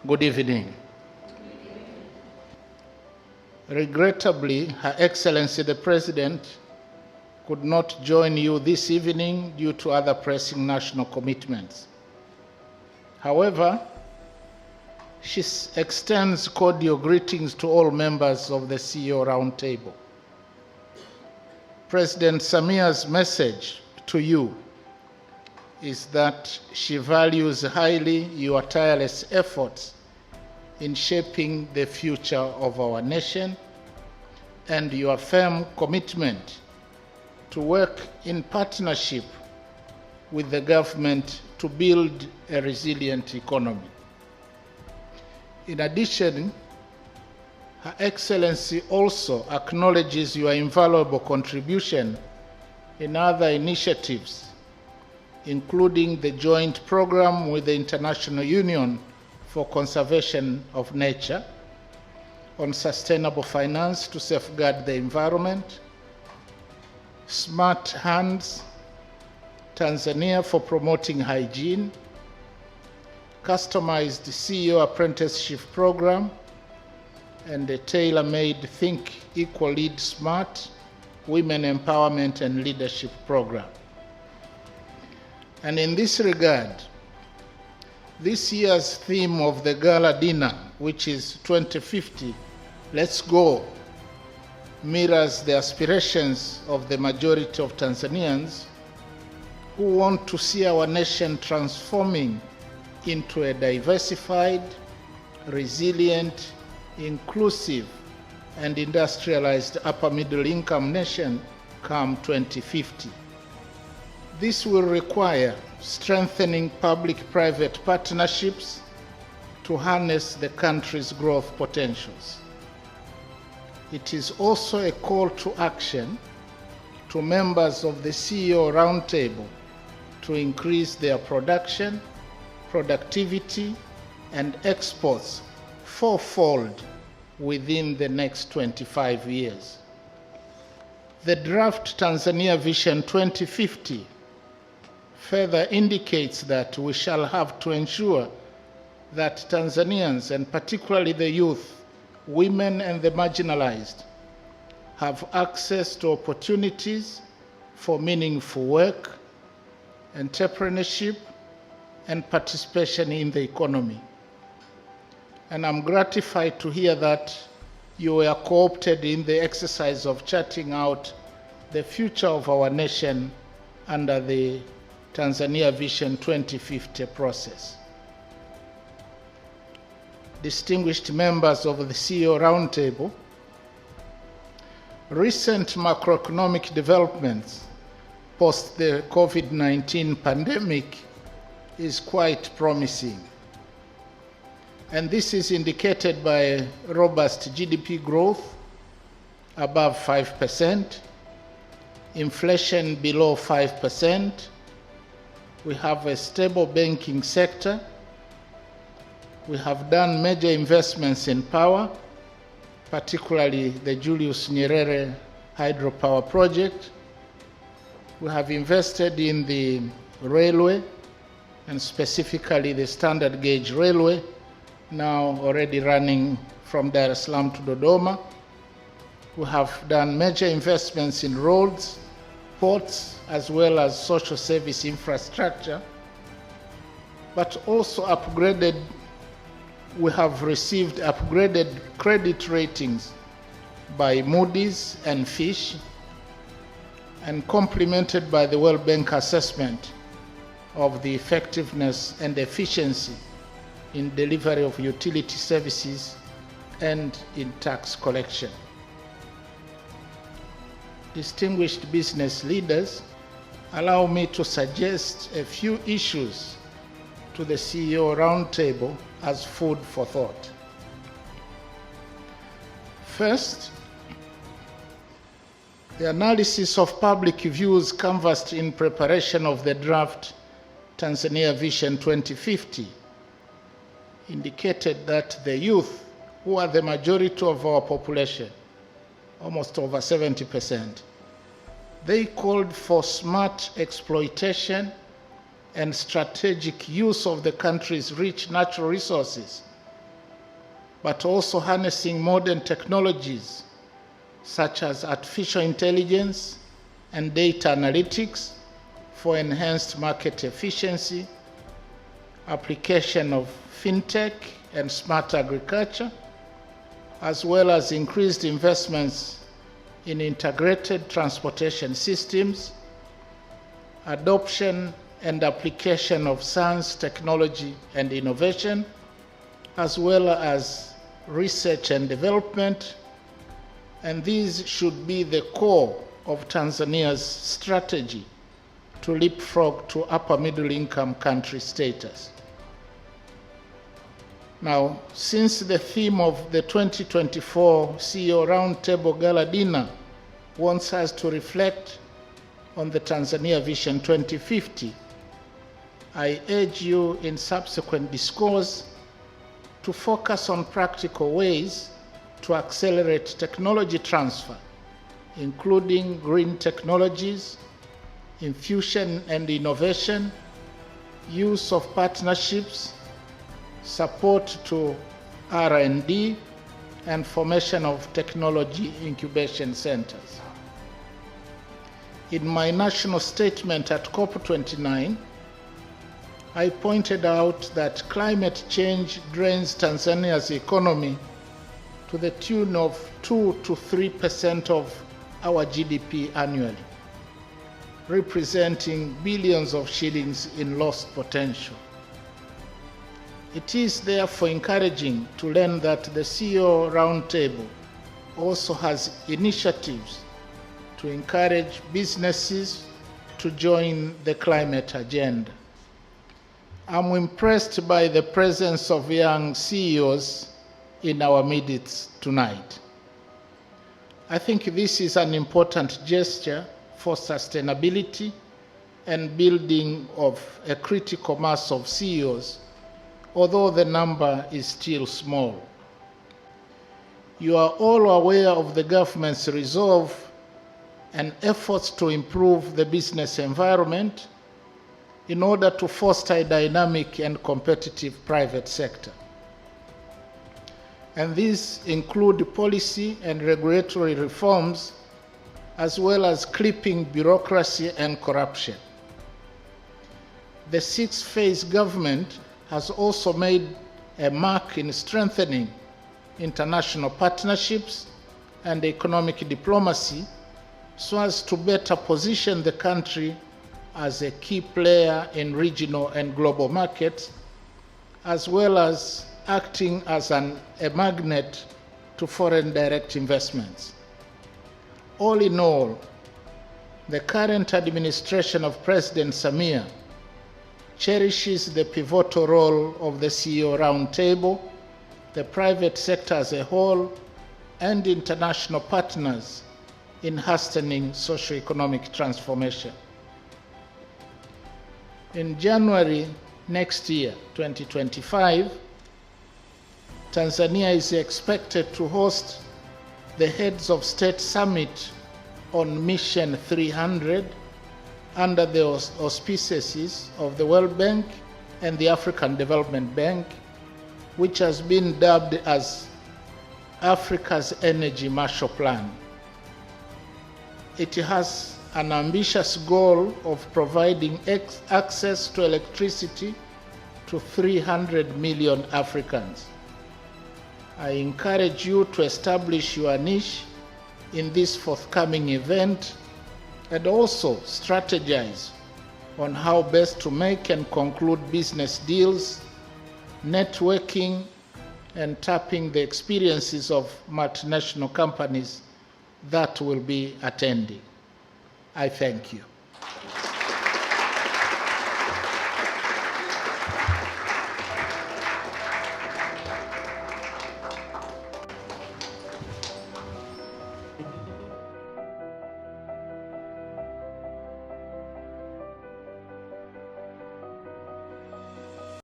Good evening. Regrettably, Her Excellency the President could not join you this evening due to other pressing national commitments. However, she extends cordial greetings to all members of the CEO Roundtable. President Samia's message to you is that she values highly your tireless efforts in shaping the future of our nation and your firm commitment to work in partnership with the government to build a resilient economy. In addition, Her Excellency also acknowledges your invaluable contribution in other initiatives, including the joint program with the International Union for Conservation of Nature on sustainable finance to safeguard the environment, Smart Hands Tanzania for promoting hygiene, customized CEO apprenticeship program, and a tailor-made Think Equal Lead Smart Women Empowerment and Leadership program. And in this regard, this year's theme of the Gala Dinner, which is 2050, Let's Go, mirrors the aspirations of the majority of Tanzanians who want to see our nation transforming into a diversified, resilient, inclusive, and industrialized upper middle income nation come 2050. This will require strengthening public-private partnerships to harness the country's growth potentials. It is also a call to action to members of the CEO Roundtable to increase their production, productivity, and exports fourfold within the next 25 years. The draft Tanzania Vision 2050 further indicates that we shall have to ensure that Tanzanians, and particularly the youth, women, and the marginalized, have access to opportunities for meaningful work, entrepreneurship, and participation in the economy. And I'm gratified to hear that you were co-opted in the exercise of charting out the future of our nation under the Tanzania Vision 2050 process. Distinguished members of the CEO Roundtable, recent macroeconomic developments post the COVID-19 pandemic is quite promising. And this is indicated by robust GDP growth above 5%, inflation below 5%. We have a stable banking sector. We have done major investments in power, particularly the Julius Nyerere hydropower project. We have invested in the railway, and specifically the standard gauge railway, now already running from Dar es Salaam to Dodoma. We have done major investments in roads, ports, as well as social service infrastructure, but also we have received upgraded credit ratings by Moody's and Fitch, and complemented by the World Bank assessment of the effectiveness and efficiency in delivery of utility services and in tax collection. Distinguished business leaders, allow me to suggest a few issues to the CEO Roundtable as food for thought. First, the analysis of public views canvassed in preparation of the draft Tanzania Vision 2050 indicated that the youth, who are the majority of our population, almost over 70%, they called for smart exploitation and strategic use of the country's rich natural resources but also harnessing modern technologies such as artificial intelligence and data analytics for enhanced market efficiency, application of fintech and smart agriculture, as well as increased investments in integrated transportation systems, adoption and application of science, technology, and innovation, as well as research and development, and these should be the core of Tanzania's strategy to leapfrog to upper middle income country status. Now, since the theme of the 2024 CEO Roundtable Gala Dinner wants us to reflect on the Tanzania Vision 2050, I urge you in subsequent discourse to focus on practical ways to accelerate technology transfer, including green technologies, infusion and innovation, use of partnerships, support to R&D, and formation of technology incubation centers. In my national statement at COP29, I pointed out that climate change drains Tanzania's economy to the tune of 2 to 3% of our GDP annually, representing billions of shillings in lost potential. It is therefore encouraging to learn that the CEO Roundtable also has initiatives to encourage businesses to join the climate agenda. I'm impressed by the presence of young CEOs in our midst tonight. I think this is an important gesture for sustainability and building of a critical mass of CEOs, although the number is still small. You are all aware of the government's resolve and efforts to improve the business environment in order to foster a dynamic and competitive private sector. And these include policy and regulatory reforms, as well as clipping bureaucracy and corruption. The six-phase government has also made a mark in strengthening international partnerships and economic diplomacy so as to better position the country as a key player in regional and global markets, as well as acting as a magnet to foreign direct investments. All in all, the current administration of President Samia cherishes the pivotal role of the CEO Roundtable, the private sector as a whole, and international partners in hastening socio-economic transformation. In January next year, 2025, Tanzania is expected to host the Heads of State Summit on Mission 300 under the auspices of the World Bank and the African Development Bank, which has been dubbed as Africa's Energy Marshall Plan. It has an ambitious goal of providing access to electricity to 300 million Africans. I encourage you to establish your niche in this forthcoming event and also strategize on how best to make and conclude business deals, networking, and tapping the experiences of multinational companies that will be attending. I thank you.